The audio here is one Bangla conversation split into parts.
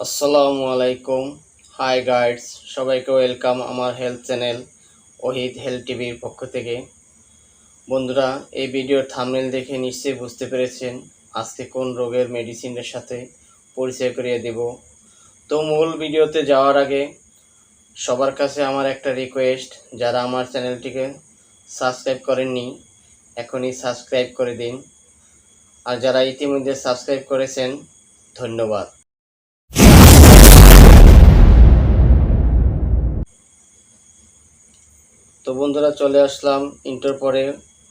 আসসালামু আলাইকুম। হাই গাইডস, সবাইকে ওয়েলকাম আমার হেলথ চ্যানেল ওহিদ হেলথ টিভির পক্ষ থেকে। বন্ধুরা, এই ভিডিওর থাম্বনেল দেখে নিশ্চয়ই বুঝতে পেরেছেন আজকে কোন রোগের মেডিসিনের সাথে পরিচয় করিয়ে দেব। তো মূল ভিডিওতে যাওয়ার আগে সবার কাছে আমার একটা রিকোয়েস্ট, যারা আমার চ্যানেলটিকে সাবস্ক্রাইব করেননি এখনই সাবস্ক্রাইব করে দিন, আর যারা ইতিমধ্যে সাবস্ক্রাইব করেছেন ধন্যবাদ। তো বন্ধুরা, চলে আসলাম ইন্টার পরে,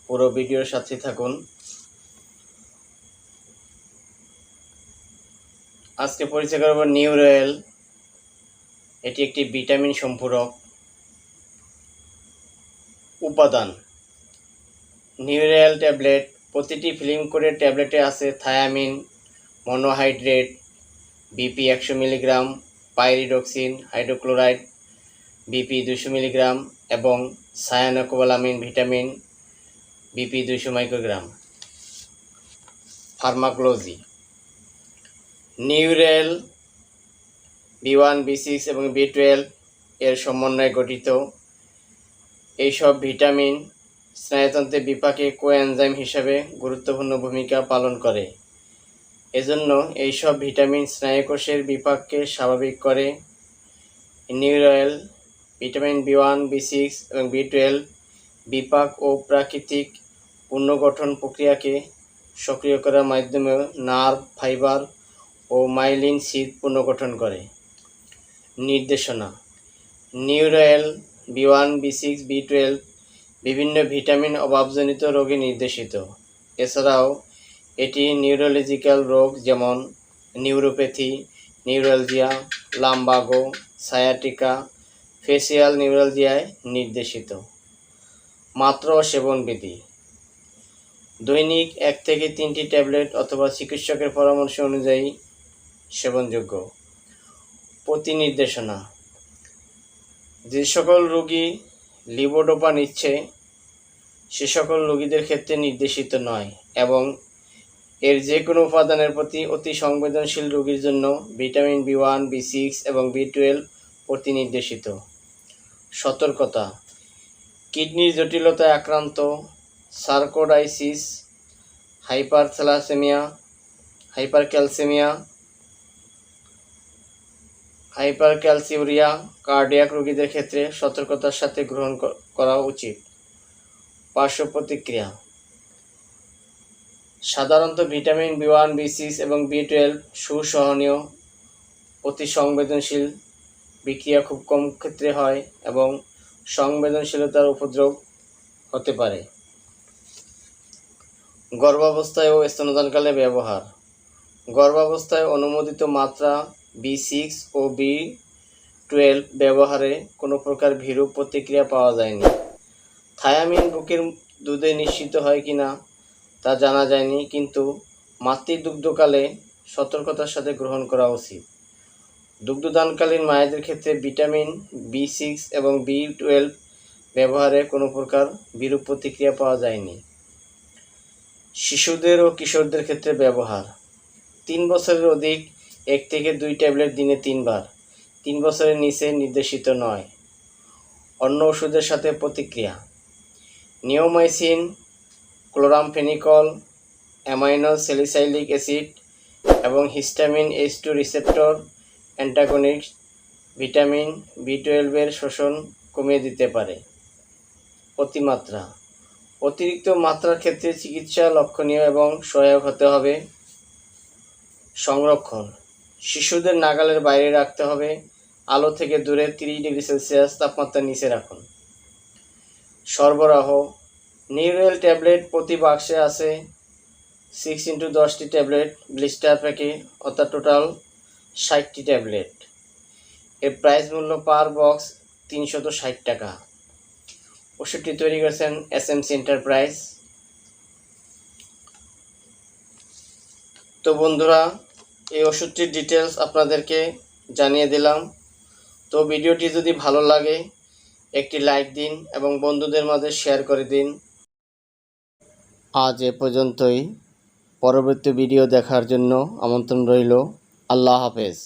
পুরো ভিডিওর সাথে থাকুন। আজকে পরিচয় করব নিউরোয়েল। এটি একটি ভিটামিন সম্পূরক উপাদান। নিউরোয়েল ট্যাবলেট, প্রতিটি ফিল্ম করে ট্যাবলেটে আছে thiamine, monohydrate, BP 100 milligram, pyridoxine, hydrochloride, BP 200 milligram এবং cyanocobalamin vitamin, BP 200 microgram. Pharmacology: নিউরোয়েল B1 B6 এবং B12 এর সমন্বয়ে গঠিত। এইসব ভিটামিন স্নায়ুতন্ত্রের বিপাকে কোএনজাইম হিসাবে গুরুত্বপূর্ণ ভূমিকা পালন করে। এজন্য এইসব ভিটামিন স্নায়ুকোষের বিপাককে স্বাভাবিক করে। নিউরোয়েল ভিটামিন B1 B6 এবং B12 বিপাক ও প্রাকৃতিক পুনর্গঠন প্রক্রিয়াকে সক্রিয় করার মাধ্যমে নার্ভ ফাইবার ও মাইলিন শীথ পুনর্গঠন করে। নির্দেশনা: নিউরোয়েল B1 B6 B12 বিভিন্ন ভিটামিন অভাবজনিত রোগে নির্দেশিত। এছাড়াও এটি নিউরোলজিক্যাল রোগ যেমন neuropathy, neuralgia, lumbago, sciatica, facial নিউরালজিয়ায় নির্দেশিত। মাত্রা ও সেবন বিধি: দৈনিক 1 থেকে 3টি ট্যাবলেট অথবা চিকিৎসকের পরামর্শ অনুযায়ী সেবনযোগ্য। প্রতি নির্দেশনা: যে সকল রোগী লিভোডোপা নিচ্ছে সে সকল রোগীদের ক্ষেত্রে নির্দেশিত নয় এবং এর যে কোনো উপাদানের প্রতি অতি সংবেদনশীল রোগীর জন্য ভিটামিন B1 B6 এবং B12 প্রতি নির্দেশিত। সতর্কতা: কিডনির জটিলতায় আক্রান্ত, সার্কোডাইসিস, হাইপারথ্যালাসেমিয়া, হাইপারক্যালসিউরিয়া, কার্ডিয়াক রোগীদের ক্ষেত্রে সতর্কতার সাথে গ্রহণ করা উচিত। পার্শ্ব প্রতিক্রিয়া: সাধারণত ভিটামিন B1 B6 এবং B12 সুসহনীয়, অতি সংবেদনশীল, বিক্রিয়া খুব কম ক্ষেত্রে হয় এবং সংবেদনশীলতার উপদ্রব হতে পারে। গর্ভাবস্থায় ও স্তন্যদানকালে ব্যবহার: গর্ভাবস্থায় অনুমোদিত মাত্রা B6 ও B12 ব্যবহারে কোনো প্রকার বিরূপ প্রতিক্রিয়া পাওয়া যায়নি। থায়ামিন বুকের দুধে নিঃসৃত হয় কিনা তা জানা যায়নি, কিন্তু মাতৃদুগ্ধকালে সতর্কতার সাথে গ্রহণ করা উচিত। দুগ্ধদানকালীন মায়েদের ক্ষেত্রে ভিটামিন B6 এবং B12 ব্যবহারে কোনো প্রকার বিরূপ প্রতিক্রিয়া পাওয়া যায়নি। শিশুদের ও কিশোরদের ক্ষেত্রে ব্যবহার: 3 বছরের অধিক 1 থেকে 2 ট্যাবলেট দিনে 3 বার, 3 বছরের নিচে নির্দেশিত নয়। অন্য ওষুধের সাথে প্রতিক্রিয়া: neomycin, chloramphenicol, amino salicylic acid এবং histamine H2 receptor antagonist vitamin B12 এর শোষণ কমিয়ে দিতে পারে। অতিমাত্রা: অতিরিক্ত মাত্রার ক্ষেত্রে চিকিৎসা লক্ষণীয় এবং সহায়ক হতে হবে। সংরক্ষণ: শিশুদের নাগালের বাইরে রাখতে হবে, আলো থেকে দূরে 30 ডিগ্রি সেলসিয়াস তাপমাত্রার নিচে রাখুন। সরবরাহ: নিউরোয়েল ট্যাবলেট প্রতি বাক্সে আছে 6x10টি ট্যাবলেট ব্লিস্টার প্যাকে, অর্থাৎ টোটাল 60টি ট্যাবলেট। এর প্রাইস মূল্য পার বক্স 360 টাকা। ওষুধটি তৈরি করেছেন SMC এন্টারপ্রাইজ। তো বন্ধুরা, এই ওষুধটির ডিটেলস আপনাদেরকে জানিয়ে দিলাম। তো ভিডিওটি যদি ভালো লাগে একটি লাইক দিন এবং বন্ধুদের মাঝে শেয়ার করে দিন। আজ এ পর্যন্তই। পরবর্তী ভিডিও দেখার জন্য আমন্ত্রণ রইল। আল্লাহ হাফেজ।